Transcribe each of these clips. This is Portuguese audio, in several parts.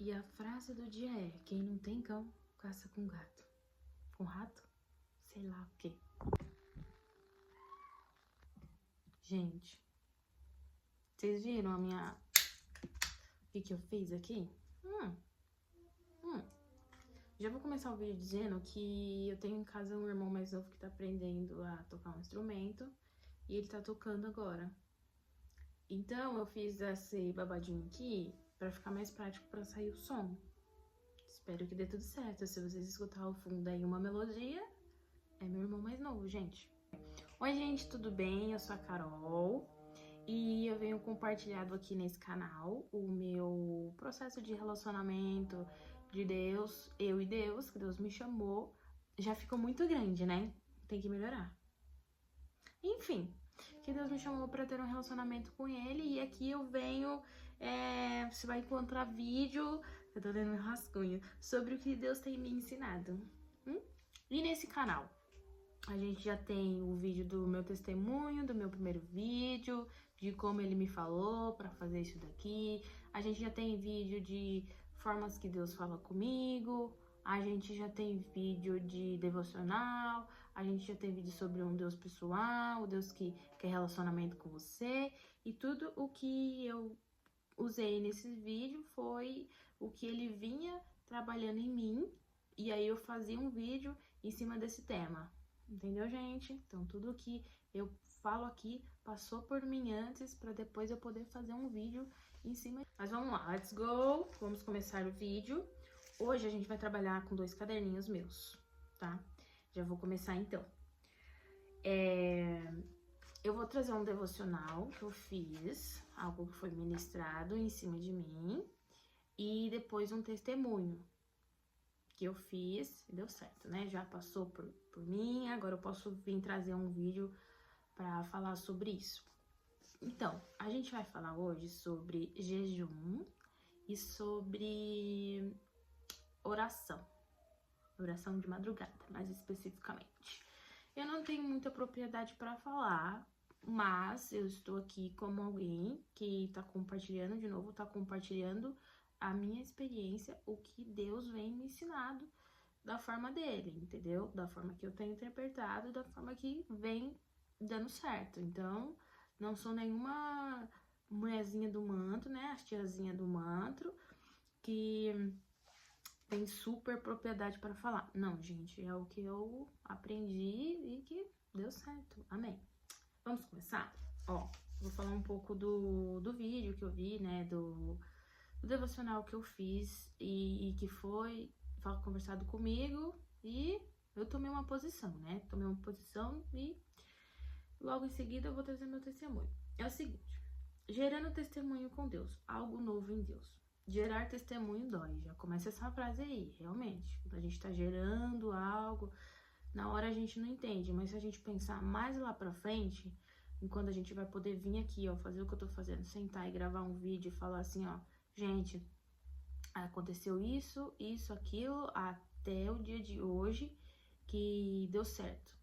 E a frase do dia é: quem não tem cão, caça com gato. Com rato? Sei lá o quê. Gente, vocês viram a minha... O que eu fiz aqui? Já vou começar o vídeo dizendo que eu tenho em casa um irmão mais novo que tá aprendendo a tocar um instrumento. E ele tá tocando agora. Então, eu fiz esse babadinho aqui pra ficar mais prático pra sair o som. Espero que dê tudo certo. Se vocês escutarem ao fundo aí uma melodia, é meu irmão mais novo, gente. Oi, gente, tudo bem? Eu sou a Carol. E eu venho compartilhado aqui nesse canal o meu processo de relacionamento de Deus, eu e Deus, que Deus me chamou. Já ficou muito grande, né? Tem que melhorar. Enfim, que Deus me chamou pra ter um relacionamento com Ele. E aqui eu venho, você vai encontrar vídeo, eu tô dando um rascunho, sobre o que Deus tem me ensinado. E nesse canal, a gente já tem o vídeo do meu testemunho, do meu primeiro vídeo, de como ele me falou pra fazer isso daqui. A gente já tem vídeo de formas que Deus fala comigo. A gente já tem vídeo de devocional. A gente já tem vídeo sobre um Deus pessoal, o Deus que quer relacionamento com você. E tudo o que eu usei nesse vídeo foi o que ele vinha trabalhando em mim. E aí eu fazia um vídeo em cima desse tema. Entendeu, gente? Então, tudo que eu falo aqui passou por mim antes, pra depois eu poder fazer um vídeo em cima. Mas vamos lá, let's go! Vamos começar o vídeo. Hoje a gente vai trabalhar com 2 caderninhos meus, tá? Já vou começar então. Eu vou trazer um devocional que eu fiz, algo que foi ministrado em cima de mim, e depois um testemunho que eu fiz e deu certo, né? Já passou por mim, agora eu posso vir trazer um vídeo pra falar sobre isso. Então, a gente vai falar hoje sobre jejum e sobre oração. Oração de madrugada, mais especificamente. Eu não tenho muita propriedade pra falar, mas eu estou aqui como alguém que tá compartilhando, de novo, tá compartilhando a minha experiência, o que Deus vem me ensinado da forma dele, entendeu? Da forma que eu tenho interpretado, da forma que vem dando certo. Então, não sou nenhuma mulherzinha do manto, né? As tiazinha do manto, que tem super propriedade para falar. Não, gente, é o que eu aprendi e que deu certo. Amém. Vamos começar? Ó, vou falar um pouco do vídeo que eu vi, né? Do devocional que eu fiz e que foi conversado comigo e eu tomei uma posição, né? Tomei uma posição e logo em seguida eu vou trazer meu testemunho. É o seguinte, gerando testemunho com Deus, algo novo em Deus. Gerar testemunho dói, já começa essa frase aí, realmente. Quando a gente tá gerando algo, na hora a gente não entende, mas se a gente pensar mais lá pra frente, enquanto a gente vai poder vir aqui, ó, fazer o que eu tô fazendo, sentar e gravar um vídeo e falar assim, ó, gente, aconteceu isso, aquilo, até o dia de hoje que deu certo,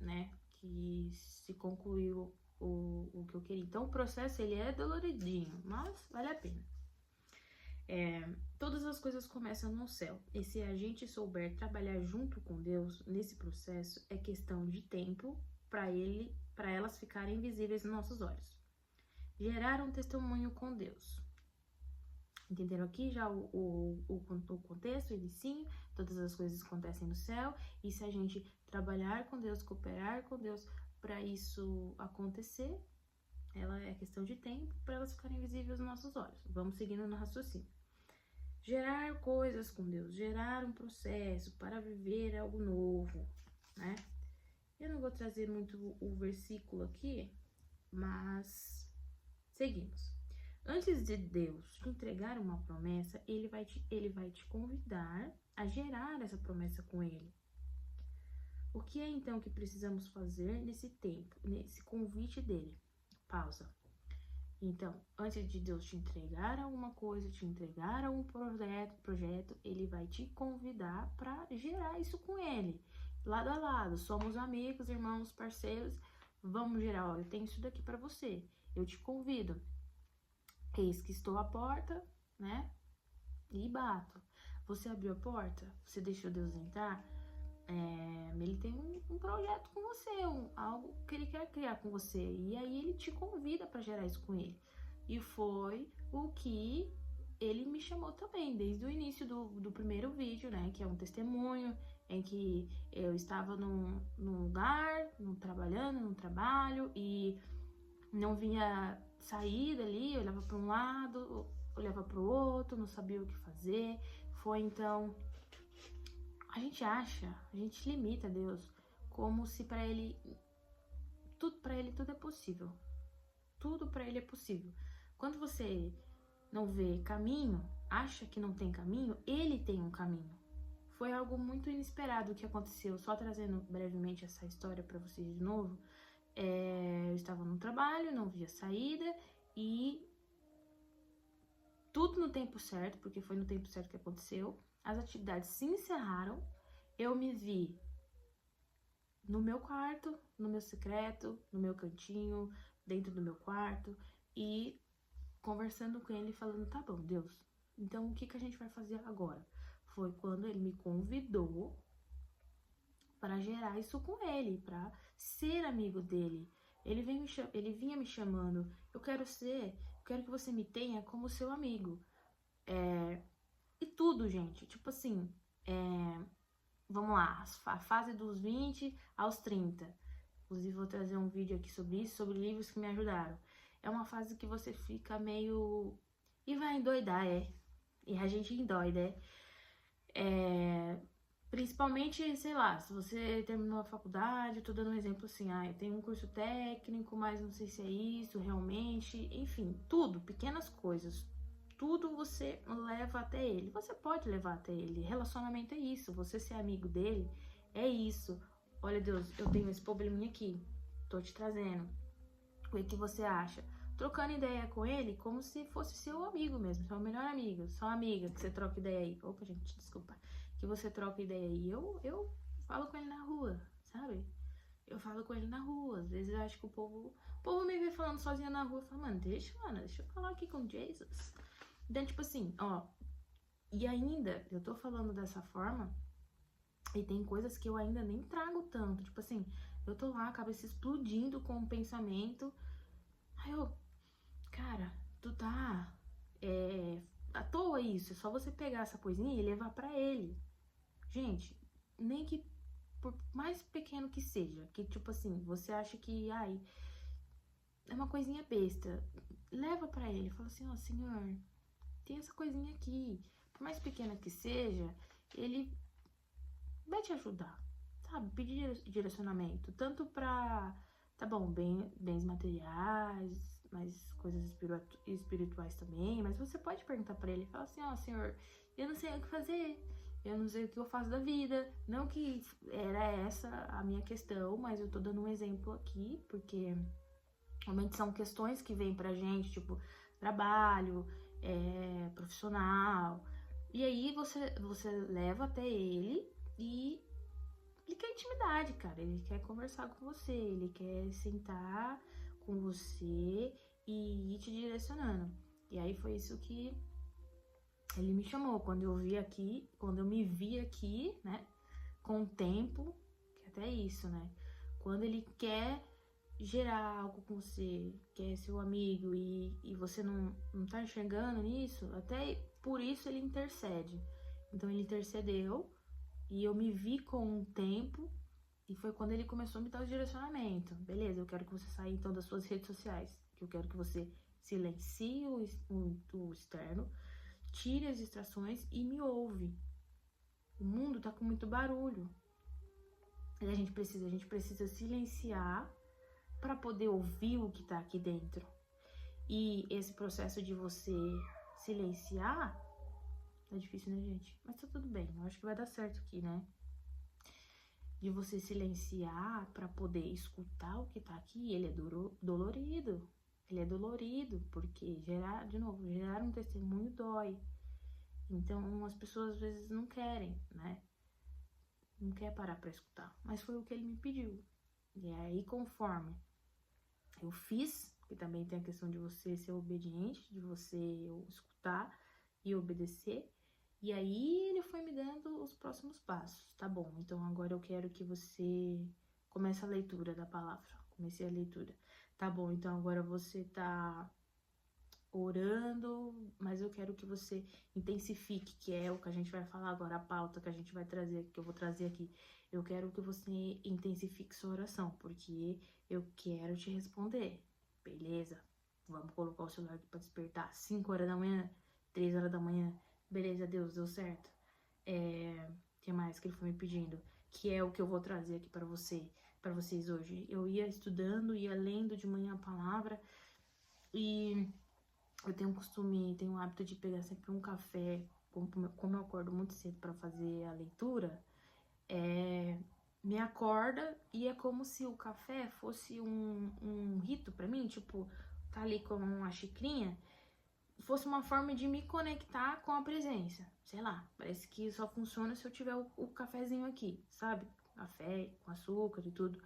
né? Que se concluiu o que eu queria. Então, o processo, ele é doloridinho, mas vale a pena. Todas as coisas começam no céu. E se a gente souber trabalhar junto com Deus nesse processo, é questão de tempo para elas ficarem visíveis nos nossos olhos. Gerar um testemunho com Deus. Entenderam aqui já o contexto, o inicinho, todas as coisas acontecem no céu, e se a gente trabalhar com Deus, cooperar com Deus para isso acontecer, ela é questão de tempo para elas ficarem visíveis nos nossos olhos. Vamos seguindo no raciocínio. Gerar coisas com Deus, gerar um processo para viver algo novo, né? Eu não vou trazer muito o versículo aqui, mas seguimos. Antes de Deus te entregar uma promessa, ele vai te convidar a gerar essa promessa com ele. O que é então que precisamos fazer nesse tempo, nesse convite dele? Pausa. Então, antes de Deus te entregar alguma coisa, te entregar algum projeto, ele vai te convidar para gerar isso com ele. Lado a lado, somos amigos, irmãos, parceiros, vamos gerar, ó, eu tenho isso daqui para você, eu te convido. Eis que estou à porta, né? e bato. Você abriu a porta? Você deixou Deus entrar? Ele tem um projeto com você, algo que ele quer criar com você. E aí ele te convida para gerar isso com ele. E foi o que ele me chamou também, desde o início do primeiro vídeo, né? Que é um testemunho em que eu estava num lugar, trabalhando, num trabalho, e não vinha sair dali, eu olhava para um lado, olhava para o outro, não sabia o que fazer. Foi então, a gente limita Deus como se para ele tudo é possível. Tudo para ele é possível. Quando você não vê caminho, acha que não tem caminho, ele tem um caminho. Foi algo muito inesperado que aconteceu. Só trazendo brevemente essa história para vocês de novo. Eu estava no trabalho, não via saída e tudo no tempo certo, porque foi no tempo certo que aconteceu. As atividades se encerraram, eu me vi no meu quarto, no meu secreto, no meu cantinho, dentro do meu quarto e conversando com ele, falando, tá bom, Deus, então o que a gente vai fazer agora? Foi quando ele me convidou para gerar isso com ele, para ser amigo dele. Ele vinha me chamando, eu quero que você me tenha como seu amigo. E tudo, gente, tipo assim, vamos lá, a fase dos 20 aos 30. Inclusive, vou trazer um vídeo aqui sobre isso, sobre livros que me ajudaram. É uma fase que você fica meio... E vai endoidar, E a gente endoida, Principalmente, sei lá, se você terminou a faculdade, eu tô dando um exemplo assim, eu tenho um curso técnico, mas não sei se é isso realmente. Enfim, tudo, pequenas coisas. Tudo você leva até ele. Você pode levar até ele. Relacionamento é isso. Você ser amigo dele é isso. Olha, Deus, eu tenho esse probleminha aqui. Tô te trazendo. O que você acha? Trocando ideia com ele como se fosse seu amigo mesmo, seu melhor amigo, sua amiga, que você troca ideia aí. Opa, gente, desculpa. Que você troca ideia aí. Eu falo com ele na rua, sabe? Eu falo com ele na rua. Às vezes eu acho que o povo me vê falando sozinha na rua. Fala, mano, deixa eu falar aqui com Jesus. Então, tipo assim, e ainda, eu tô falando dessa forma, e tem coisas que eu ainda nem trago tanto. Tipo assim, eu tô lá, a cabeça explodindo com o pensamento. Aí eu, cara, tu tá à toa isso. É só você pegar essa coisinha e levar pra ele. Gente, nem que por mais pequeno que seja, que tipo assim, você acha que, é uma coisinha besta. Leva pra ele, fala assim, Senhor, tem essa coisinha aqui. Por mais pequena que seja, ele vai te ajudar, sabe? Pedir direcionamento, tanto pra, tá bom, bens materiais, mas coisas espirituais também, mas você pode perguntar pra ele, fala assim, Senhor, eu não sei o que fazer, eu não sei o que eu faço da vida, não que era essa a minha questão, mas eu tô dando um exemplo aqui, porque realmente são questões que vêm pra gente, tipo, trabalho, profissional, e aí você leva até ele e ele quer intimidade, cara. Ele quer conversar com você. Ele quer sentar com você e ir te direcionando. E aí foi isso que ele me chamou. Quando eu me vi aqui, né? Com o tempo, que até isso, né? Quando ele quer gerar algo com você, quer ser seu amigo e você não tá enxergando nisso, até por isso ele intercede. Então ele intercedeu. E eu me vi com um tempo, e foi quando ele começou a me dar o direcionamento. Beleza, eu quero que você saia então das suas redes sociais. Que eu quero que você silencie o externo, tire as distrações e me ouve. O mundo tá com muito barulho. E a gente precisa silenciar para poder ouvir o que tá aqui dentro. E esse processo de você silenciar é difícil, né, gente? Mas tá tudo bem, eu acho que vai dar certo aqui, né? De você silenciar para poder escutar o que tá aqui, ele é dolorido. Ele é dolorido, porque gerar um testemunho dói. Então, as pessoas às vezes não querem, né? Não quer parar para escutar. Mas foi o que ele me pediu. E aí, conforme eu fiz, que também tem a questão de você ser obediente, de você escutar e obedecer, E aí ele foi me dando os próximos passos. Tá bom, então agora eu quero que você comece a leitura da palavra. Comecei a leitura. Tá bom, então agora você tá orando, mas eu quero que você intensifique, que é o que a gente vai falar agora, a pauta que a gente vai trazer, que eu vou trazer aqui. Eu quero que você intensifique sua oração, porque eu quero te responder. Beleza? Vamos colocar o celular aqui pra despertar. 5 horas da manhã, 3 horas da manhã. Beleza, Deus, deu certo. Que mais que ele foi me pedindo? Que é o que eu vou trazer aqui para vocês hoje. Eu ia estudando, ia lendo de manhã a palavra e eu tenho tenho o hábito de pegar sempre um café, como eu acordo muito cedo para fazer a leitura, me acorda e é como se o café fosse um rito para mim, tipo, tá ali com uma xicrinha, fosse uma forma de me conectar com a presença. Sei lá, parece que só funciona se eu tiver o cafezinho aqui, sabe? Café com açúcar e tudo.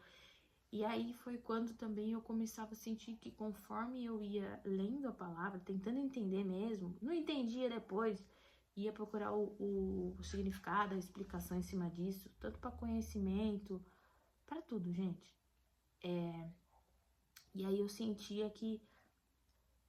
E aí foi quando também eu começava a sentir que conforme eu ia lendo a palavra, tentando entender mesmo, não entendia depois, ia procurar o significado, a explicação em cima disso, tanto para conhecimento, para tudo, gente. E aí eu sentia que,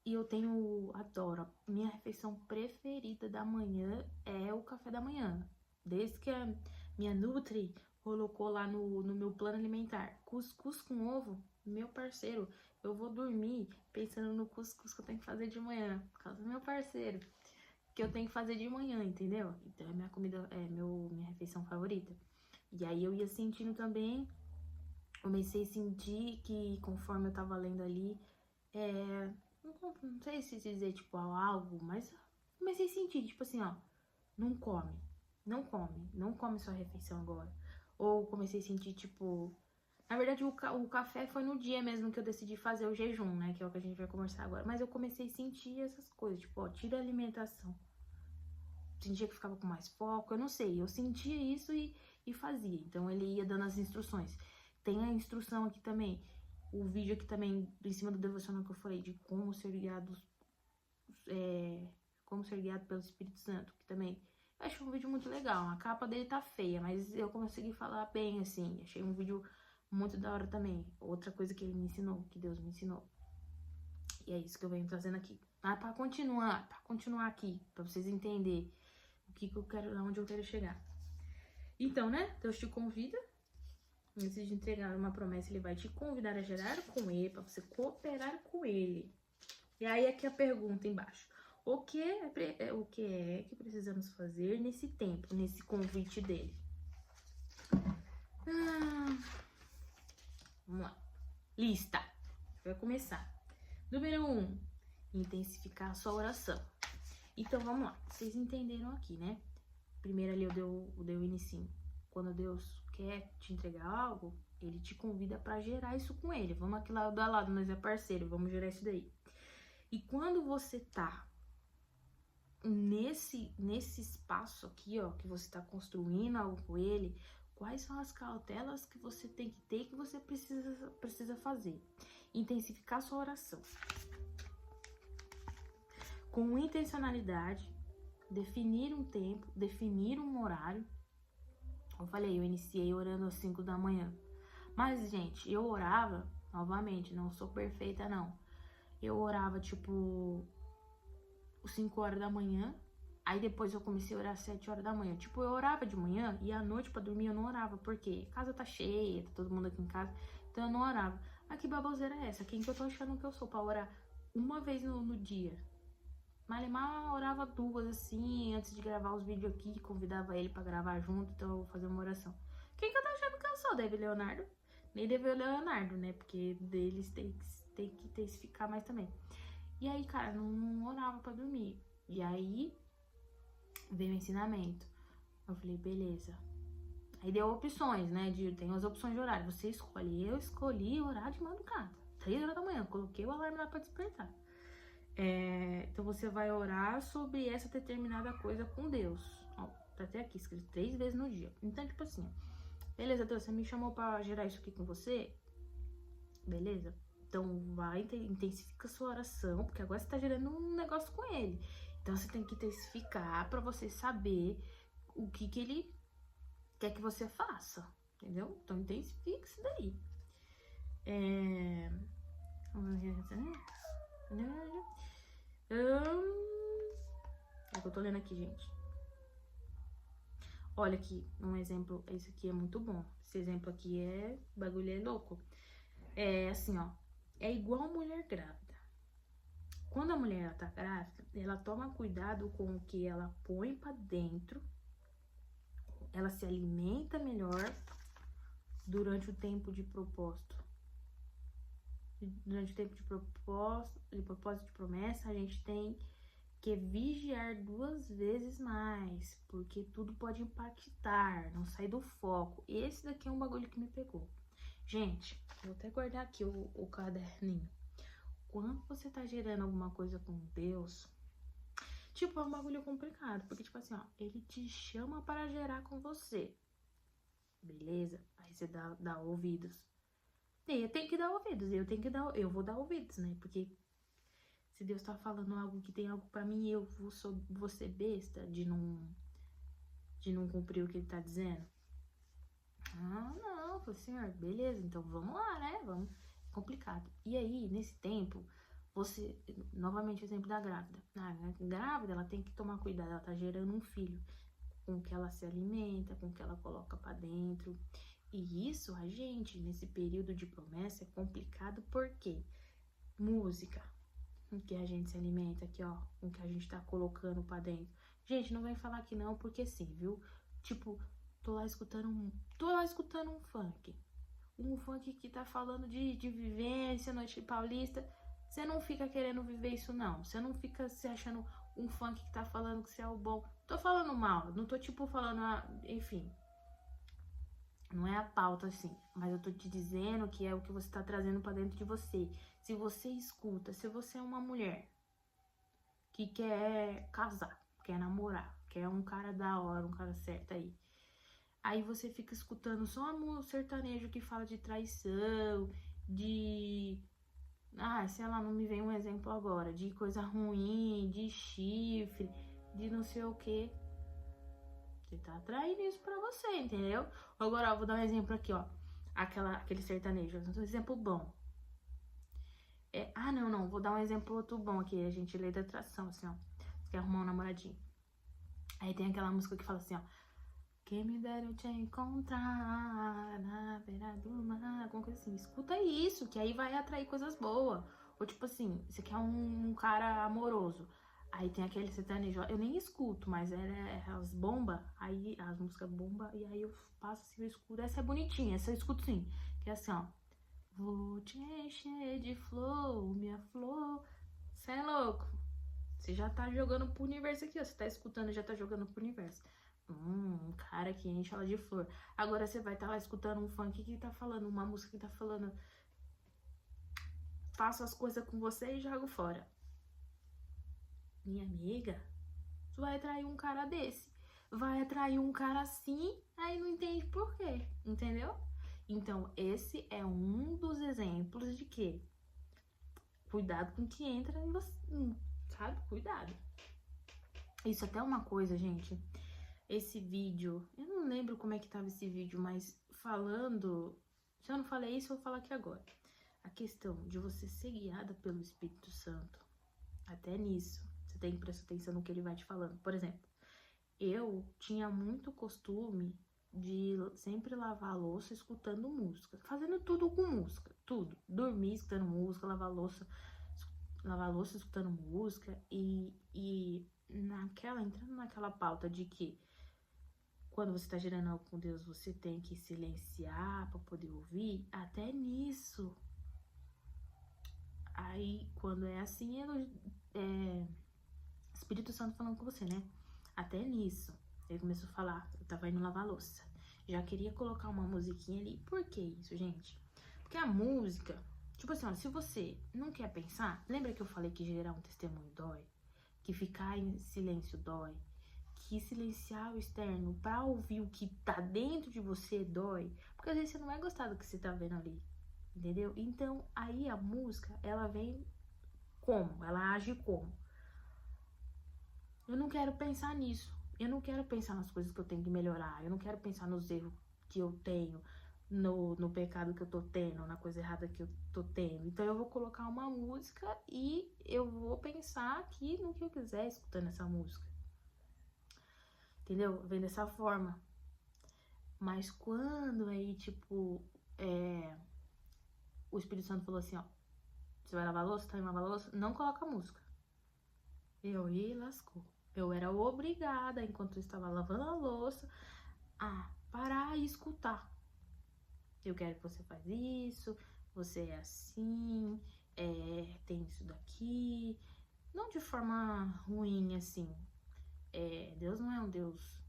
e eu adoro, minha refeição preferida da manhã é o café da manhã. Desde que a minha Nutri colocou lá no meu plano alimentar, cuscuz com ovo, meu parceiro, eu vou dormir pensando no cuscuz que eu tenho que fazer de manhã, por causa do meu parceiro, que eu tenho que fazer de manhã, entendeu? Então é minha comida, minha refeição favorita. E aí eu ia sentindo também, comecei a sentir que conforme eu tava lendo ali, não sei se dizer, tipo, algo, mas comecei a sentir, tipo assim, ó, não come, não come sua refeição agora. Ou comecei a sentir, tipo, na verdade o café foi no dia mesmo que eu decidi fazer o jejum, né, que é o que a gente vai conversar agora. Mas eu comecei a sentir essas coisas, tipo, ó, tira a alimentação. Sentia que ficava com mais foco, eu não sei, eu sentia isso e fazia. Então ele ia dando as instruções. Tem a instrução aqui também, o vídeo aqui também, em cima do devocional que eu falei, de como ser guiado pelo Espírito Santo, que também eu achei um vídeo muito legal. A capa dele tá feia, mas eu consegui falar bem, assim. Achei um vídeo muito da hora também. Outra coisa que ele me ensinou, que Deus me ensinou. E é isso que eu venho trazendo aqui. Ah, pra continuar aqui, pra vocês entenderem o que eu quero, onde eu quero chegar. Então, né, Deus te convida. Antes de entregar uma promessa, ele vai te convidar a gerar com ele, pra você cooperar com ele. E aí aqui a pergunta embaixo. O que é que precisamos fazer nesse tempo, nesse convite dele? Vamos lá. Lista. Vai começar. Número 1. Intensificar a sua oração. Então, vamos lá. Vocês entenderam aqui, né? Primeiro ali eu dei o inicinho. Quando Deus quer te entregar algo, ele te convida para gerar isso com ele. Vamos aqui lado a lado, nós é parceiro, vamos gerar isso daí. E quando você tá nesse espaço aqui, ó, que você tá construindo algo com ele, quais são as cautelas que você tem que ter, que você precisa fazer? Intensificar sua oração. Com intencionalidade, definir um tempo, definir um horário. Eu falei, eu iniciei orando às 5 da manhã. Mas, gente, eu orava, novamente, não sou perfeita, não. Eu orava, tipo, 5 horas da manhã. Aí depois eu comecei a orar às 7 horas da manhã. Tipo, eu orava de manhã e à noite pra dormir eu não orava. Por quê? A casa tá cheia, tá todo mundo aqui em casa. Então eu não orava. Mas que baboseira é essa? Quem que eu tô achando que eu sou pra orar uma vez no dia? Malemar orava 2, assim, antes de gravar os vídeos aqui, convidava ele pra gravar junto, então eu vou fazer uma oração. Quem que eu tô achando que eu sou? David Leonardo? Nem David Leonardo, né? Porque deles tem que intensificar mais também. E aí, cara, não orava pra dormir. E aí, veio o ensinamento. Eu falei, beleza. Aí deu opções, né? Tem as opções de horário. Você escolhe. Eu escolhi orar de madrugada. 3 horas da manhã. Coloquei o alarme lá pra despertar. Então você vai orar sobre essa determinada coisa com Deus. Ó, tá até aqui escrito 3 vezes no dia. Então, tipo assim, beleza, Deus, você me chamou pra gerar isso aqui com você? Beleza? Então vai, intensifica a sua oração, porque agora você tá gerando um negócio com ele. Então, você tem que intensificar pra você saber o que ele quer que você faça, entendeu? Então, intensifica isso daí. É que eu tô lendo aqui, gente. Olha aqui, um exemplo, esse aqui é muito bom. Esse exemplo aqui o bagulho é louco. É assim, ó, é igual mulher grávida. Quando a mulher tá grávida, ela toma cuidado com o que ela põe pra dentro, ela se alimenta melhor durante o tempo de propósito. Durante o tempo de propósito de promessa, a gente tem que vigiar 2 vezes mais, porque tudo pode impactar, não sair do foco. Esse daqui é um bagulho que me pegou. Gente, vou até guardar aqui o caderninho. Quando você tá gerando alguma coisa com Deus, tipo, é um bagulho complicado, porque tipo assim, ó, ele te chama para gerar com você. Beleza? Aí você dá ouvidos. E eu tenho que dar ouvidos, eu vou dar ouvidos, né? Porque se Deus tá falando algo que tem algo pra mim, eu vou ser besta de não cumprir o que ele tá dizendo. Ah, não, falei, senhor, beleza, então vamos lá, né? Vamos. É complicado. E aí, nesse tempo, você, novamente o exemplo da grávida. A grávida, ela tem que tomar cuidado, ela tá gerando um filho, com o que ela se alimenta, com o que ela coloca pra dentro. E isso, a gente, nesse período de promessa, é complicado porque música, com que a gente se alimenta aqui, ó, com que a gente tá colocando pra dentro. Gente, não vem falar que não, porque sim, viu? Tipo, tô lá escutando um funk. Um funk que tá falando de vivência, noite paulista. Você não fica querendo viver isso, não. Você não fica se achando um funk que tá falando que você é o bom. Tô falando mal, não tô tipo falando, enfim. Não é a pauta assim, mas eu tô te dizendo que é o que você tá trazendo pra dentro de você. Se você escuta, se você é uma mulher que quer casar, quer namorar, quer um cara da hora, um cara certo aí. Aí você fica escutando só um sertanejo que fala de traição, de... Ah, sei lá, não me vem um exemplo agora. De coisa ruim, de chifre, de não sei o que. Você tá atraindo isso pra você, entendeu? Agora, ó, vou dar um exemplo aqui, ó. Aquele sertanejo, um exemplo bom. Não, vou dar um exemplo outro bom aqui. A gente lê da atração, assim, ó. Você quer arrumar um namoradinho. Aí tem aquela música que fala assim, ó. Quem me dera eu te encontrar na beira do mar, alguma coisa assim. Escuta isso, que aí vai atrair coisas boas. Ou tipo assim, você quer um cara amoroso. Aí tem aquele sertanejo, eu nem escuto, mas as bombas, aí as músicas bomba, e aí eu passo assim, eu escuto. Essa é bonitinha, essa eu escuto sim. Que é assim, ó. Vou te encher de flor, minha flor. Você é louco. Você já tá jogando pro universo aqui, ó. Você tá escutando, já tá jogando pro universo. Um cara que enche ela de flor. Agora você vai estar lá escutando um funk que tá falando, uma música que tá falando, faço as coisas com você e jogo fora. Minha amiga, tu vai atrair um cara desse. Vai atrair um cara assim, aí não entende por quê, entendeu? Então, esse é um dos exemplos de que cuidado com o que entra em você, sabe? Cuidado. Isso até é uma coisa, gente. Esse vídeo, eu não lembro como é que tava esse vídeo, mas falando, se eu não falei isso, eu vou falar aqui agora. A questão de você ser guiada pelo Espírito Santo, até nisso, você tem que prestar atenção no que ele vai te falando. Por exemplo, eu tinha muito costume de sempre lavar a louça escutando música, fazendo tudo com música, tudo. Dormir escutando música, lavar a louça escutando música entrando naquela pauta de que quando você tá gerando algo com Deus, você tem que silenciar para poder ouvir, até nisso. Aí, quando é assim, Espírito Santo falando com você, né? Até nisso. Ele começou a falar, eu tava indo lavar louça. Já queria colocar uma musiquinha ali. Por que isso, gente? Porque a música, tipo assim, ó, se você não quer pensar, lembra que eu falei que gerar um testemunho dói? Que ficar em silêncio dói? Que silenciar o externo pra ouvir o que tá dentro de você dói, porque às vezes você não vai gostar do que você tá vendo ali, entendeu? Então, aí a música, ela vem como? Ela age como? Eu não quero pensar nisso. Eu não quero pensar nas coisas que eu tenho que melhorar. Eu não quero pensar nos erros que eu tenho, no pecado que eu tô tendo, na coisa errada que eu tô tendo. Então eu vou colocar uma música e eu vou pensar aqui no que eu quiser escutando essa música. Entendeu? Vem dessa forma. Mas quando aí, tipo, o Espírito Santo falou assim, ó, você vai lavar a louça? Tá indo lavar a louça? Não coloca música. Eu lascou. Eu era obrigada, enquanto eu estava lavando a louça, a parar e escutar. Eu quero que você faz isso, você é assim, tem isso daqui. Não de forma ruim, assim. Deus não é um Deus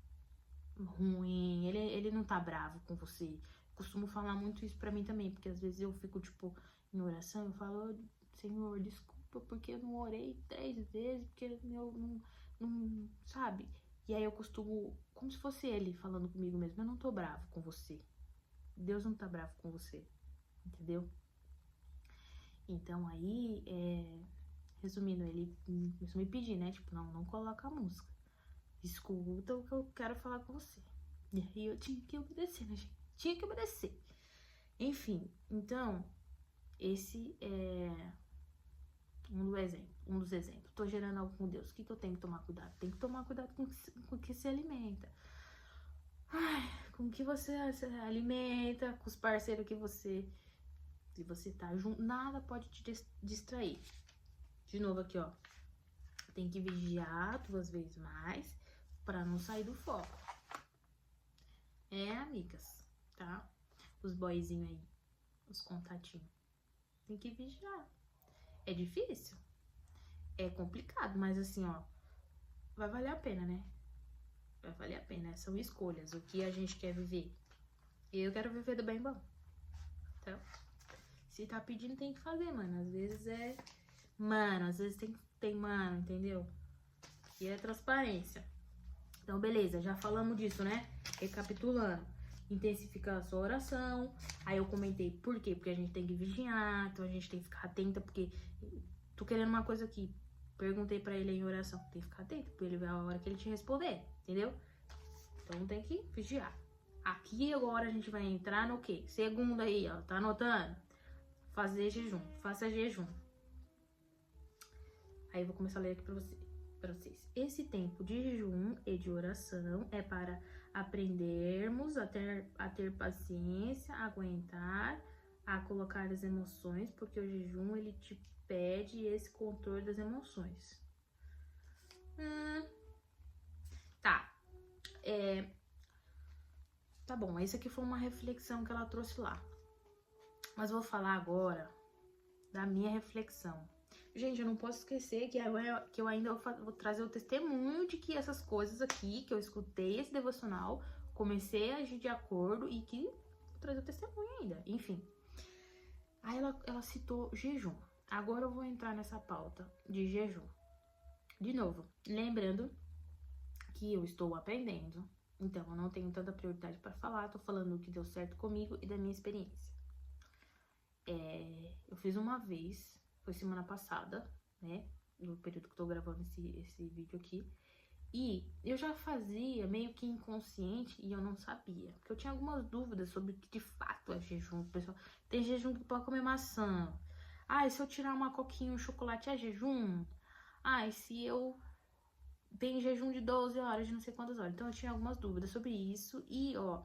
ruim, ele não tá bravo com você. Costumo falar muito isso pra mim também, porque às vezes eu fico, tipo, em oração, eu falo, Senhor, desculpa, porque eu não orei 3 vezes, porque eu não, sabe? E aí eu costumo, como se fosse ele falando comigo mesmo, eu não tô bravo com você. Deus não tá bravo com você, entendeu? Então aí, resumindo, ele começou a me pedir, né? Tipo, não coloca a música. Escuta o que eu quero falar com você. E aí eu tinha que obedecer, né, gente? Tinha que obedecer. Enfim, então, esse é um dos exemplos. Tô gerando algo com Deus. O que eu tenho que tomar cuidado? Tem que tomar cuidado com o que se alimenta. Ai, com o que você se alimenta, com os parceiros que você tá junto. Nada pode te distrair. De novo aqui, ó. Tem que vigiar 2 vezes mais pra não sair do foco. Amigas, tá? Os boyzinhos aí, os contatinhos. Tem que vigiar. É difícil? É complicado, mas assim, ó, vai valer a pena, né? Vai valer a pena. São escolhas. O que a gente quer viver. Eu quero viver do bem bom. Então, se tá pedindo, tem que fazer, mano. Às vezes Mano, às vezes tem mano, entendeu? E é transparência. Então, beleza, já falamos disso, né? Recapitulando. Intensificar a sua oração. Aí eu comentei por quê? Porque a gente tem que vigiar, então a gente tem que ficar atenta, porque tô querendo uma coisa aqui. Perguntei pra ele em oração. Tem que ficar atento, porque ele vai a hora que ele te responder, entendeu? Então tem que vigiar. Aqui agora a gente vai entrar no quê? Segundo aí, ó. Tá anotando? Fazer jejum. Faça jejum. Aí eu vou começar a ler aqui pra vocês. Esse tempo de jejum e de oração é para aprendermos a ter paciência, a aguentar, a colocar as emoções, porque o jejum ele te pede esse controle das emoções. Tá. Tá bom, essa aqui foi uma reflexão que ela trouxe lá. Mas vou falar agora da minha reflexão. Gente, eu não posso esquecer que eu ainda vou trazer o testemunho de que essas coisas aqui, que eu escutei esse devocional, comecei a agir de acordo e que vou trazer o testemunho ainda. Enfim. Aí ela citou jejum. Agora eu vou entrar nessa pauta de jejum. De novo, lembrando que eu estou aprendendo, então eu não tenho tanta prioridade para falar, tô falando o que deu certo comigo e da minha experiência. Eu fiz uma vez, foi semana passada, né? No período que eu tô gravando esse vídeo aqui. E eu já fazia meio que inconsciente e eu não sabia. Porque eu tinha algumas dúvidas sobre o que de fato é jejum. Pessoal, tem jejum que pode comer maçã. E se eu tirar uma coquinha e um chocolate é jejum? E se eu... Tem jejum de 12 horas, de não sei quantas horas. Então eu tinha algumas dúvidas sobre isso. E, ó...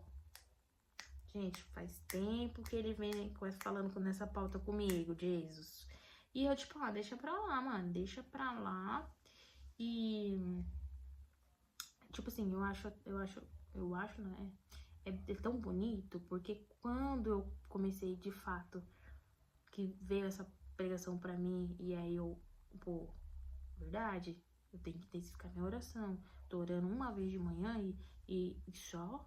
Gente, faz tempo que ele vem falando nessa pauta comigo, Jesus. E eu, tipo, deixa pra lá, mano. Deixa pra lá. E... Tipo assim, eu acho, né? É tão bonito, porque quando eu comecei, de fato, que veio essa pregação pra mim, e aí verdade, eu tenho que intensificar minha oração. Tô orando uma vez de manhã e só...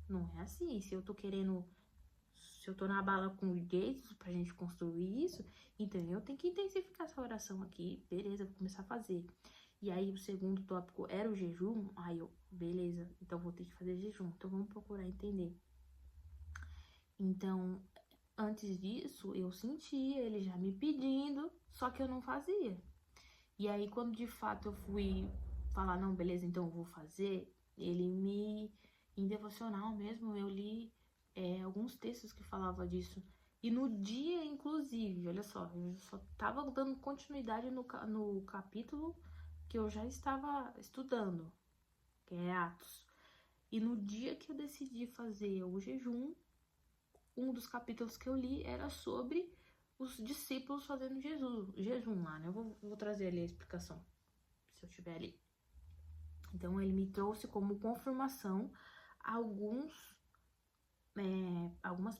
Não é assim. Se eu tô na bala com o Jesus pra gente construir isso, então eu tenho que intensificar essa oração aqui. Beleza, vou começar a fazer. E aí o segundo tópico era o jejum. Aí eu, beleza, então vou ter que fazer jejum. Então vamos procurar entender. Então, antes disso, eu sentia ele já me pedindo, só que eu não fazia. E aí quando de fato eu fui falar, não, beleza, então eu vou fazer, em devocional mesmo, eu li alguns textos que falavam disso. E no dia, inclusive, olha só, eu só tava dando continuidade no capítulo que eu já estava estudando, que é Atos. E no dia que eu decidi fazer o jejum, um dos capítulos que eu li era sobre os discípulos fazendo jejum lá, né? Eu vou trazer ali a explicação, se eu tiver ali. Então, ele me trouxe como confirmação algumas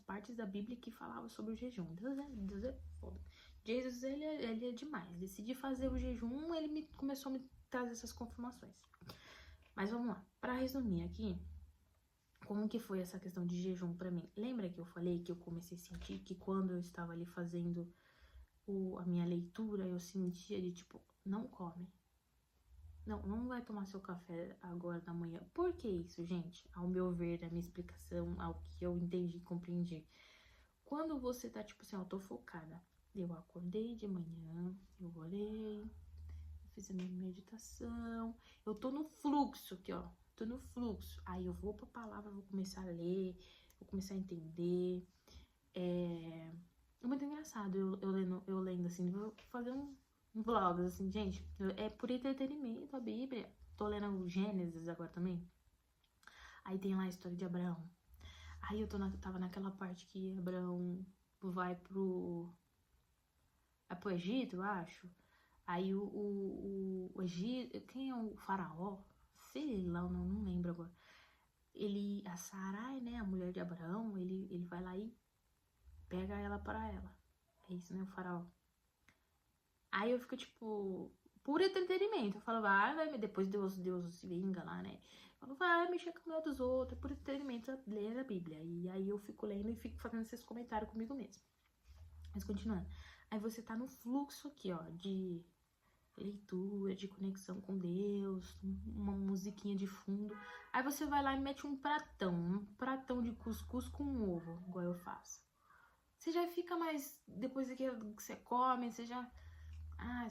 partes da Bíblia que falavam sobre o jejum. Deus é foda. Jesus, ele é demais. Decidi fazer o jejum, ele começou a me trazer essas confirmações. Mas vamos lá. Para resumir aqui, como que foi essa questão de jejum pra mim? Lembra que eu falei que eu comecei a sentir que quando eu estava ali fazendo a minha leitura, eu sentia de tipo, não come. Não vai tomar seu café agora da manhã. Por que isso, gente? Ao meu ver, a minha explicação, ao que eu entendi e compreendi. Quando você tá tipo assim, eu tô focada. Eu acordei de manhã, eu orei, fiz a minha meditação. Eu tô no fluxo aqui, ó. Tô no fluxo. Aí eu vou pra palavra, vou começar a ler, vou começar a entender. É muito engraçado eu lendo assim, vou fazer um vlogs, assim, gente. É por entretenimento a Bíblia. Tô lendo o Gênesis agora também. Aí tem lá a história de Abraão. Aí eu tava naquela parte que Abraão vai pro Egito, eu acho. Aí o Egito, quem é o faraó? Sei lá, não lembro agora. A Sarai, né, a mulher de Abraão, ele vai lá e pega ela para ela. É isso, né, o faraó. Aí eu fico, tipo, puro entretenimento. Eu falo, depois Deus se vinga lá, né? Eu falo, vai mexer com a mulher dos outros, por entretenimento, ler a Bíblia. E aí eu fico lendo e fico fazendo esses comentários comigo mesmo. Mas continuando. Aí você tá no fluxo aqui, ó, de leitura, de conexão com Deus, uma musiquinha de fundo. Aí você vai lá e mete um pratão de cuscuz com ovo, igual eu faço. Você já fica mais, depois que você come, você já,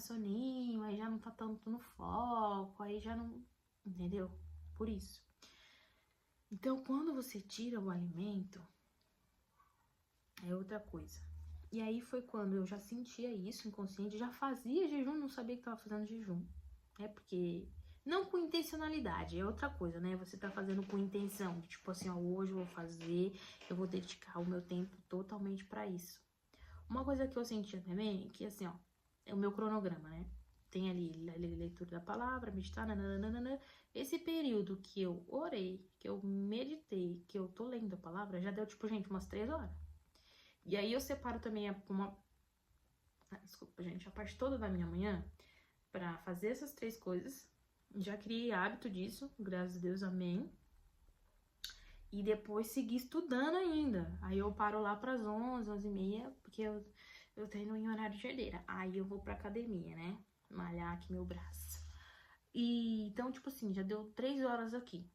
soninho, aí já não tá tanto no foco, aí já não, entendeu? Por isso. Então, quando você tira o alimento, é outra coisa. E aí foi quando eu já sentia isso inconsciente, já fazia jejum, não sabia que tava fazendo jejum. É porque, não com intencionalidade, é outra coisa, né? Você tá fazendo com intenção, tipo assim, ó, hoje eu vou fazer, eu vou dedicar o meu tempo totalmente pra isso. Uma coisa que eu sentia também, que assim, ó, é o meu cronograma, né? Tem ali leitura da palavra, meditar, nananana. Esse período que eu orei, que eu meditei, que eu tô lendo a palavra, já deu, tipo, gente, umas 3 horas. E aí eu separo também desculpa, gente, a parte toda da minha manhã pra fazer essas 3 coisas. Já criei hábito disso, graças a Deus, amém. E depois segui estudando ainda. Aí eu paro lá pras 11, 11h30, porque eu treino em horário de herdeira. Aí eu vou pra academia, né? Malhar aqui meu braço. E então, tipo assim, já deu 3 horas aqui.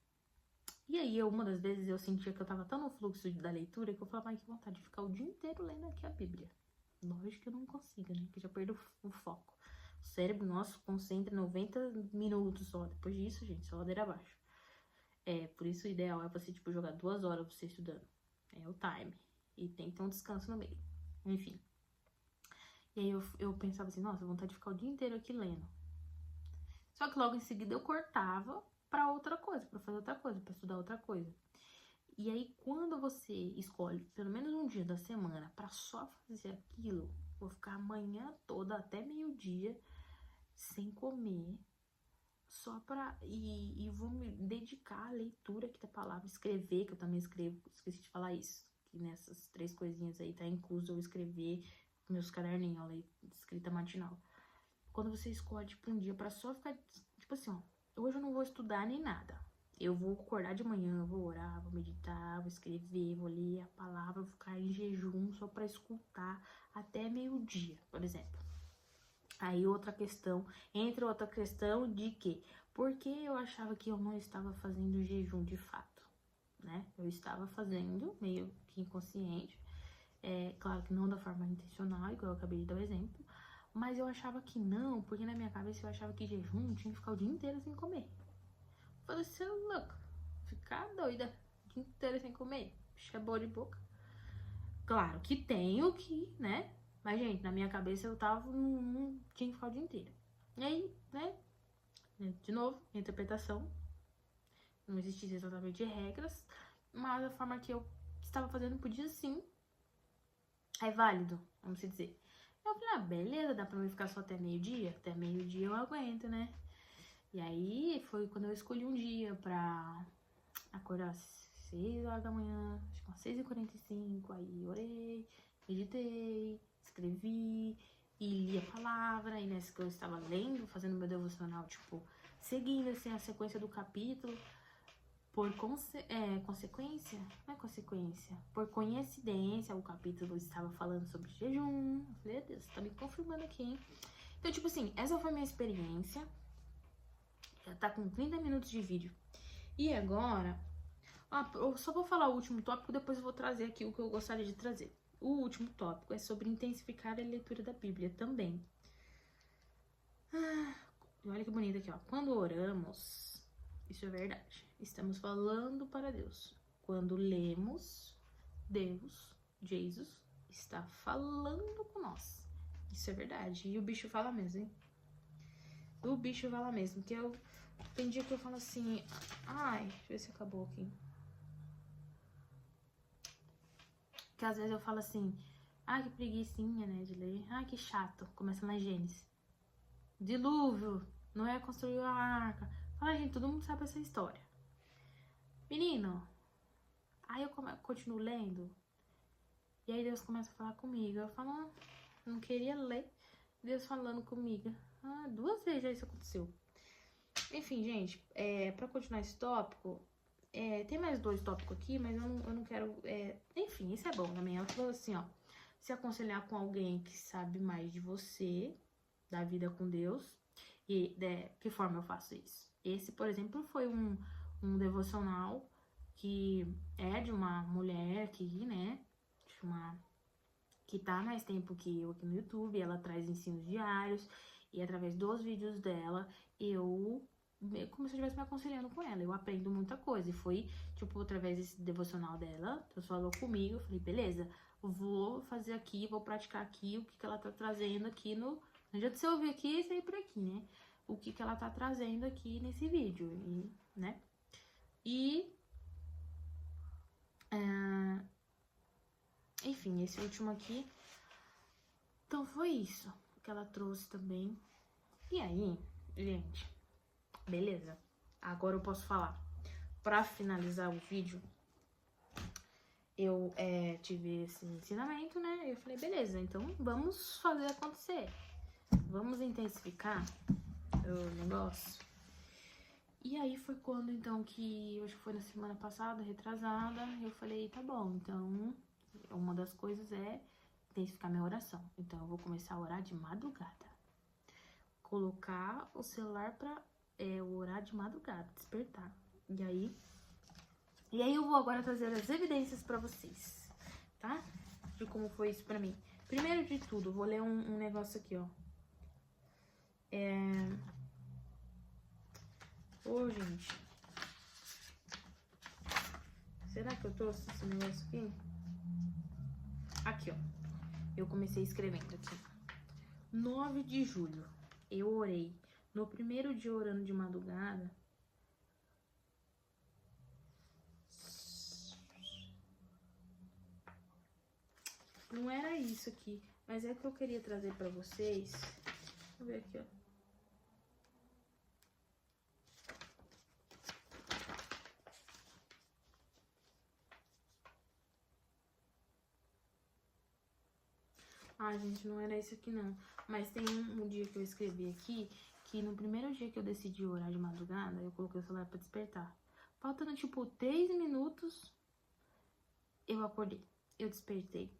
E aí, uma das vezes eu sentia que eu tava tão no fluxo da leitura que eu falava, ai, que vontade de ficar o dia inteiro lendo aqui a Bíblia. Lógico que eu não consigo, né? Que eu já perdo o foco. O cérebro nosso concentra 90 minutos só. Depois disso, gente, só ladeira abaixo. Por isso o ideal é você, tipo, jogar 2 horas você estudando. É o time. E tem que ter um descanso no meio. Enfim. E aí eu pensava assim, nossa, vontade de ficar o dia inteiro aqui lendo. Só que logo em seguida eu cortava pra outra coisa, pra fazer outra coisa, pra estudar outra coisa. E aí quando você escolhe pelo menos um dia da semana pra só fazer aquilo, vou ficar a manhã toda até meio-dia sem comer, só pra. E vou me dedicar à leitura aqui da palavra, escrever, que eu também escrevo, esqueci de falar isso. Que nessas 3 coisinhas aí tá incluso eu escrever meus caderninhos, escrita matinal. Quando você escolhe, tipo, um dia pra só ficar, tipo assim, ó, hoje eu não vou estudar nem nada. Eu vou acordar de manhã, vou orar, vou meditar, vou escrever, vou ler a palavra, vou ficar em jejum só pra escutar até meio-dia, por exemplo. Aí entra outra questão de que, porque eu achava que eu não estava fazendo jejum de fato, né? Eu estava fazendo meio que inconsciente, claro que não da forma intencional, igual eu acabei de dar o exemplo, Mas eu achava que não, porque na minha cabeça eu achava que jejum tinha que ficar o dia inteiro sem comer. Eu falei, você é louco, ficar doida o dia inteiro sem comer, bicho é boa de boca. Claro que tenho que, né? Mas, gente, na minha cabeça eu tava, tinha que ficar o dia inteiro. E aí, né? De novo, interpretação. Não existia exatamente regras, mas a forma que eu estava fazendo podia sim. É válido, vamos dizer. Eu falei, beleza, dá pra mim ficar só até meio-dia? Até meio-dia eu aguento, né? E aí foi quando eu escolhi um dia pra acordar às 6 horas da manhã, acho que umas 6h45, aí orei, meditei, escrevi e li a palavra, e nessa que eu estava lendo, fazendo meu devocional, tipo, seguindo assim a sequência do capítulo, por consequência, não é consequência, por coincidência, o capítulo estava falando sobre jejum. Eu falei, Deus, tá me confirmando aqui, hein? Então, tipo assim, essa foi minha experiência. Já tá com 30 minutos de vídeo. E agora, eu só vou falar o último tópico, depois eu vou trazer aqui o que eu gostaria de trazer. O último tópico é sobre intensificar a leitura da Bíblia também. Olha que bonito aqui, ó. Quando oramos, isso é verdade, estamos falando para Deus. Quando lemos, Deus, Jesus, está falando com nós. Isso é verdade. E o bicho fala mesmo, hein? O bicho fala mesmo. Que eu tem dia que eu falo assim, ai, deixa eu ver se acabou aqui. Que às vezes eu falo assim, ai, que preguicinha, né, de ler. Ai, que chato. Começa na Gênesis. Dilúvio, Noé construiu a arca. Fala, gente, todo mundo sabe essa história. Menino, aí eu continuo lendo. E aí Deus começa a falar comigo. Eu falo, não queria ler. Deus falando comigo. 2 vezes já isso aconteceu. Enfim, gente, pra continuar esse tópico, tem mais 2 tópicos aqui, mas eu não quero... enfim, isso é bom também. Ela falou assim, ó, se aconselhar com alguém que sabe mais de você, da vida com Deus. E de que forma eu faço isso? Esse, por exemplo, foi um devocional que é de uma mulher aqui, né? Que tá mais tempo que eu aqui no YouTube. Ela traz ensinos diários. E através dos vídeos dela, eu como se eu estivesse me aconselhando com ela. Eu aprendo muita coisa. E foi, tipo, através desse devocional dela, Deus falou comigo. Eu falei, beleza, vou fazer aqui, vou praticar aqui o que ela tá trazendo aqui no... Não adianta você ouvir aqui e sair por aqui, né? O que ela tá trazendo aqui nesse vídeo, e, né? E... enfim, esse último aqui. Então foi isso que ela trouxe também. E aí, gente, beleza? Agora eu posso falar. Pra finalizar o vídeo, eu tive esse ensinamento, né? Eu falei, beleza, então vamos fazer acontecer. Vamos intensificar o negócio. E aí foi quando, então, que acho que foi na semana passada, retrasada, eu falei, tá bom, então uma das coisas é intensificar minha oração. Então eu vou começar a orar de madrugada. Colocar o celular pra orar de madrugada, despertar. E aí eu vou agora trazer as evidências pra vocês, tá? De como foi isso pra mim. Primeiro de tudo, eu vou ler um negócio aqui, ó. Ô, gente. Será que eu trouxe esse negócio aqui? Aqui, ó. Eu comecei escrevendo aqui. 9 de julho, eu orei. No primeiro dia orando de madrugada, não era isso aqui, mas é que eu queria trazer pra vocês. Deixa eu ver aqui, ó. Gente, não era isso aqui não. Mas tem um dia que eu escrevi aqui, que no primeiro dia que eu decidi orar de madrugada, eu coloquei o celular pra despertar. Faltando, tipo, 3 minutos, eu acordei. Eu despertei.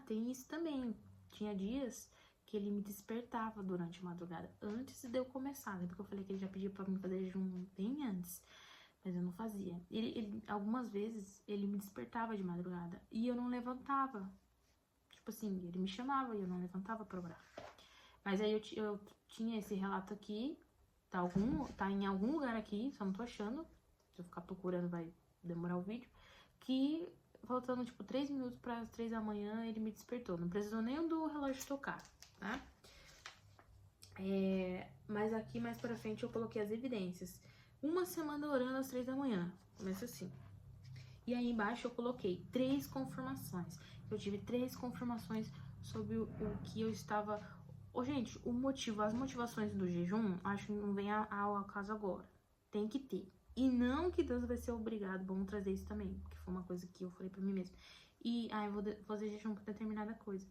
Tem isso também. Tinha dias que ele me despertava durante a madrugada, antes de eu começar, né? Porque eu falei que ele já pediu pra mim fazer jejum bem antes, mas eu não fazia. Algumas vezes, ele me despertava de madrugada e eu não levantava. Tipo assim, ele me chamava e eu não levantava pra orar. Mas aí eu tinha esse relato aqui, tá em algum lugar aqui, só não tô achando. Se eu ficar procurando vai demorar o vídeo. Que faltando, tipo, 3 minutos para as 3 da manhã, ele me despertou. Não precisou nem do relógio tocar, tá? Mas aqui mais pra frente eu coloquei as evidências. Uma semana orando às 3 da manhã. Começa assim. E aí embaixo eu coloquei 3 confirmações. Eu tive 3 confirmações sobre o que eu estava... gente, o motivo, as motivações do jejum, acho que não vem ao caso agora. Tem que ter. E não que Deus vai ser obrigado, vamos trazer isso também, porque foi uma coisa que eu falei pra mim mesma. Eu vou fazer jejum por determinada coisa.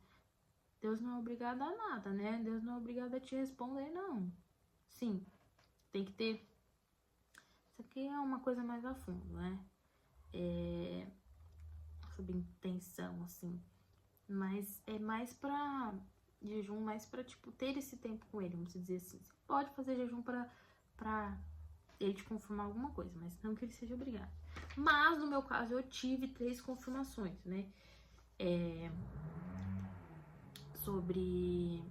Deus não é obrigado a nada, né? Deus não é obrigado a te responder, não. Sim, tem que ter. Isso aqui é uma coisa mais a fundo, né? Sobre intenção, assim. Mas é mais pra jejum, mais pra, tipo, ter esse tempo com ele, vamos dizer assim. Você pode fazer jejum pra ele te confirmar alguma coisa, mas não que ele seja obrigado. Mas, no meu caso, eu tive 3 confirmações, né? Sobre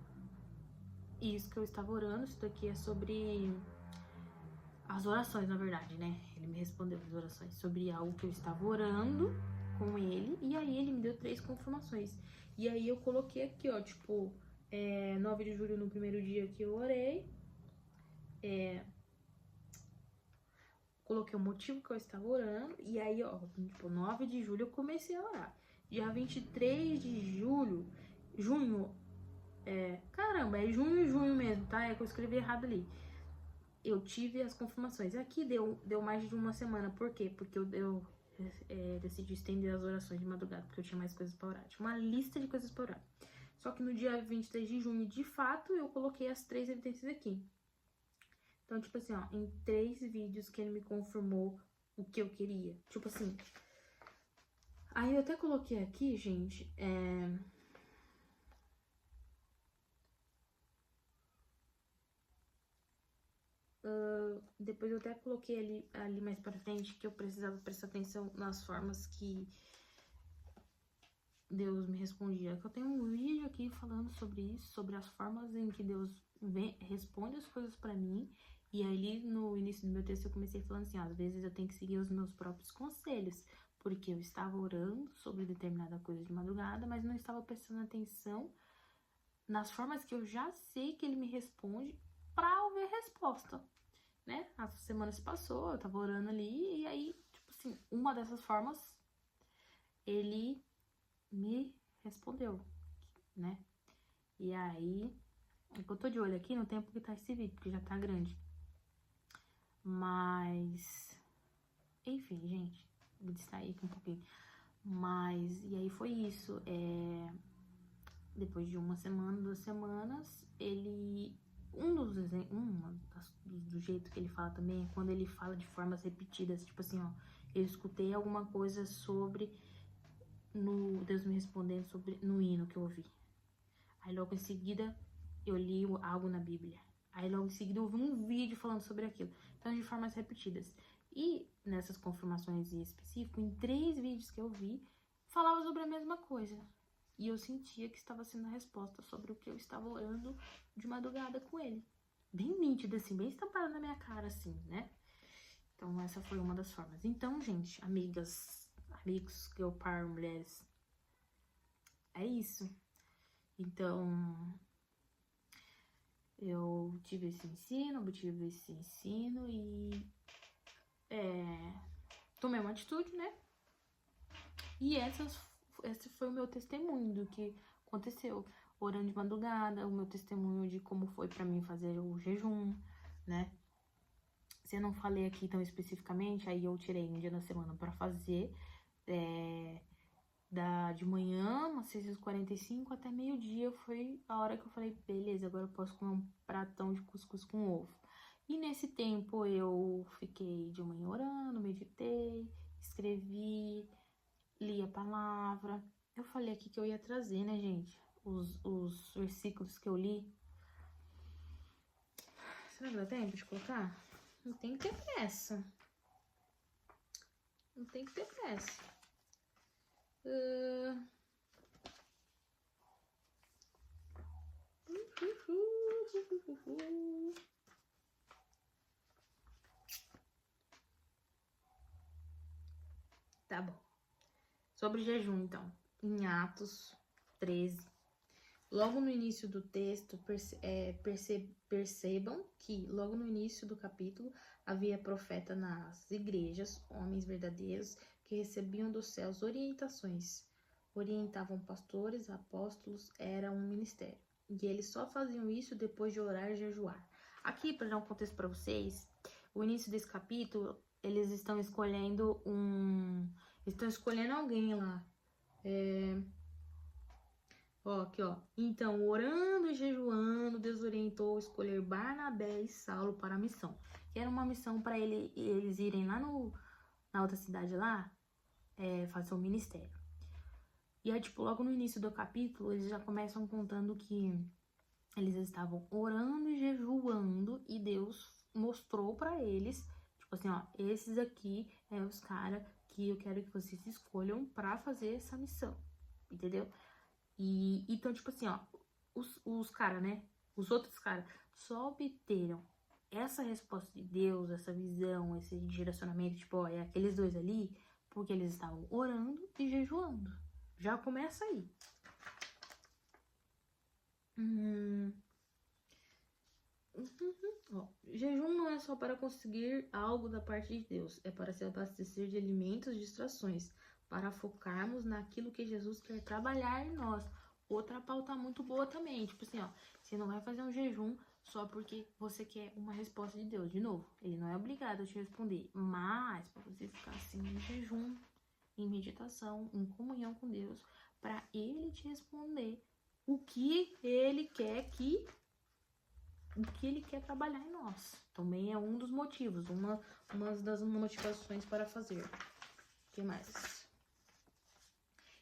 isso que eu estava orando. Isso daqui é sobre as orações, na verdade, né? Ele me respondeu as orações sobre algo que eu estava orando com ele. E aí ele me deu 3 confirmações. E aí eu coloquei aqui, ó, tipo, 9 de julho no primeiro dia que eu orei. Coloquei o motivo que eu estava orando. E aí, ó, tipo, 9 de julho eu comecei a orar. Dia 23 de junho, caramba, é junho mesmo, tá? É que eu escrevi errado ali. Eu tive as confirmações. Aqui deu mais de uma semana. Por quê? Porque eu decidi estender as orações de madrugada, porque eu tinha mais coisas pra orar. Tinha uma lista de coisas pra orar. Só que no dia 23 de junho, de fato, eu coloquei as 3 evidências aqui. Então, tipo assim, ó, em 3 vídeos que ele me confirmou o que eu queria. Tipo assim. Aí eu até coloquei aqui, gente, depois eu até coloquei ali mais pra frente que eu precisava prestar atenção nas formas que Deus me respondia. Que eu tenho um vídeo aqui falando sobre isso, sobre as formas em que Deus responde as coisas pra mim. E aí, no início do meu texto, eu comecei falando assim, ó, às vezes eu tenho que seguir os meus próprios conselhos, porque eu estava orando sobre determinada coisa de madrugada, mas não estava prestando atenção nas formas que eu já sei que ele me responde pra ouvir a resposta, né? A semana se passou, eu tava orando ali, e aí, tipo assim, uma dessas formas, ele me respondeu, né? E aí, eu tô de olho aqui no tempo que tá esse vídeo, porque já tá grande. Mas, enfim, gente, vou distrair aqui um pouquinho. Mas, e aí foi isso. Depois de uma semana, 2 semanas, ele... do jeito que ele fala também é quando ele fala de formas repetidas. Tipo assim, ó, eu escutei alguma coisa sobre... Deus me respondendo sobre no hino que eu ouvi. Aí logo em seguida eu li algo na Bíblia. Aí logo em seguida eu ouvi um vídeo falando sobre aquilo. Então de formas repetidas. E nessas confirmações em específico, em 3 vídeos que eu vi, falava sobre a mesma coisa. E eu sentia que estava sendo a resposta sobre o que eu estava orando de madrugada com ele. Bem nítido, assim, bem estampado na minha cara, assim, né? Então essa foi uma das formas. Então, gente, amigas, amigos, girl power, mulheres, é isso. Então, eu tive esse ensino, obtive esse ensino e tomei uma atitude, né? E esse foi o meu testemunho do que aconteceu. Orando de madrugada, o meu testemunho de como foi pra mim fazer o jejum, né? Se eu não falei aqui tão especificamente, aí eu tirei um dia da semana pra fazer. De manhã, umas 6h45 até meio-dia, foi a hora que eu falei, beleza, agora eu posso comer um pratão de cuscuz com ovo. E nesse tempo eu fiquei de manhã orando, meditei, escrevi, li a palavra. Eu falei aqui que eu ia trazer, né, gente, os versículos que eu li. Será que dá tempo de colocar? Não tem que ter pressa. Não tem que ter pressa. Tá bom. Sobre jejum, então. Em Atos 13. Logo no início do texto, percebam que logo no início do capítulo havia profeta nas igrejas, homens verdadeiros, que recebiam dos céus orientações. Orientavam pastores, apóstolos, era um ministério. E eles só faziam isso depois de orar e jejuar. Aqui, para dar um contexto para vocês, o início desse capítulo, eles estão escolhendo alguém lá. Aqui, ó. Então, orando e jejuando, Deus orientou a escolher Barnabé e Saulo para a missão. Que era uma missão para eles irem lá na outra cidade lá, fazer um ministério. E aí, tipo, logo no início do capítulo, eles já começam contando que eles estavam orando e jejuando e Deus mostrou para eles, tipo assim, ó, esses aqui os caras que eu quero que vocês escolham para fazer essa missão, entendeu? E então, tipo assim, ó, os caras, né? Os outros caras só obteram essa resposta de Deus, essa visão, esse direcionamento, tipo, ó, é aqueles dois ali, porque eles estavam orando e jejuando. Já começa aí. Ó, jejum não é só para conseguir algo da parte de Deus, é para se abastecer de alimentos e distrações, para focarmos naquilo que Jesus quer trabalhar em nós. Outra pauta muito boa também, tipo assim, ó, você não vai fazer um jejum só porque você quer uma resposta de Deus. De novo, ele não é obrigado a te responder, mas para você ficar assim em jejum, em meditação, em comunhão com Deus, para ele te responder o que ele quer trabalhar em nós. Também é um dos motivos, uma das motivações para fazer. O que mais?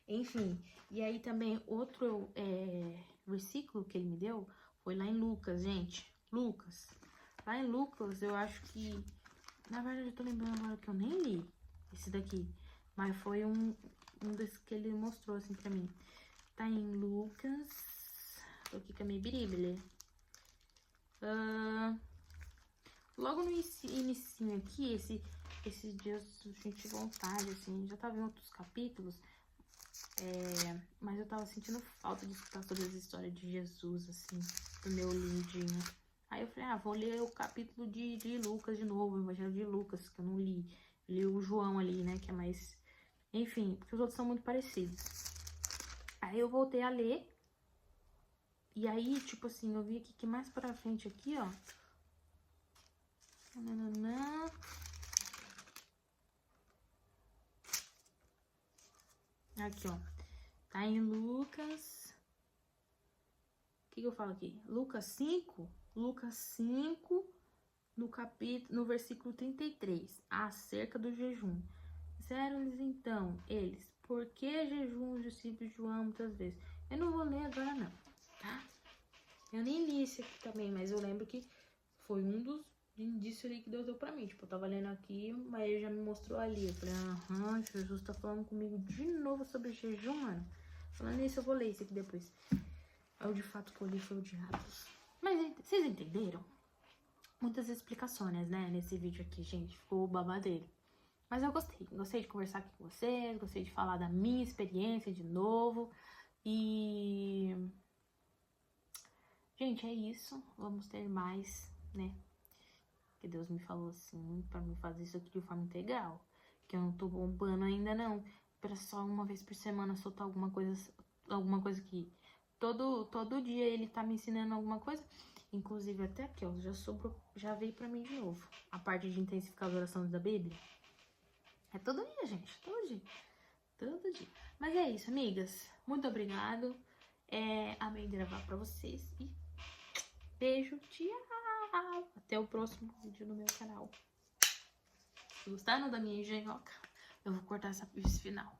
Enfim, e aí também outro versículo que ele me deu foi lá em Lucas, gente. Lucas. Lá em Lucas, eu acho que... Na verdade, eu tô lembrando agora que eu nem li esse daqui. Mas foi um desses que ele mostrou, assim, pra mim. Tá em Lucas... Tô aqui com a minha Bíblia. Logo no inicinho aqui, esses dias eu senti vontade, assim, já tava em outros capítulos, mas eu tava sentindo falta de escutar sobre as histórias de Jesus, assim, do meu lindinho. Aí eu falei, vou ler o capítulo de Lucas de novo, o Evangelho de Lucas, que eu não li. Li o João ali, né, que é mais... Enfim, porque os outros são muito parecidos. Aí eu voltei a ler, e aí, tipo assim, eu vi aqui que mais pra frente aqui, ó, aqui, ó. Tá em Lucas... O que eu falo aqui? Lucas 5, no versículo 33, acerca do jejum. Disseram-lhes então, eles, por que jejum os discípulos de João muitas vezes? Eu não vou ler agora não, tá? Eu nem li esse aqui também, mas eu lembro que foi um dos indícios ali que Deus deu pra mim. Tipo, eu tava lendo aqui, mas ele já me mostrou ali. Eu falei, Jesus tá falando comigo de novo sobre jejum, mano. Falando isso, eu vou ler esse aqui depois. Aí, de fato, que eu li foi o de Atos. Mas vocês entenderam? Muitas explicações, né, nesse vídeo aqui, gente. Ficou babadeiro. Mas eu gostei. Gostei de conversar aqui com vocês. Gostei de falar da minha experiência de novo. E... gente, é isso. Vamos ter mais, né? Que Deus me falou assim, pra me fazer isso aqui de forma integral. Que eu não tô bombando ainda, não. Pra só uma vez por semana soltar alguma coisa que... Todo dia ele tá me ensinando alguma coisa. Inclusive até aqui, ó, já veio pra mim de novo. A parte de intensificar as orações da Bíblia. É todo dia, gente. Todo dia. Todo dia. Mas é isso, amigas. Muito obrigado. Amei gravar pra vocês. E beijo. Tchau. Até o próximo vídeo no meu canal. Se gostaram da minha engenhoca, eu vou cortar esse final.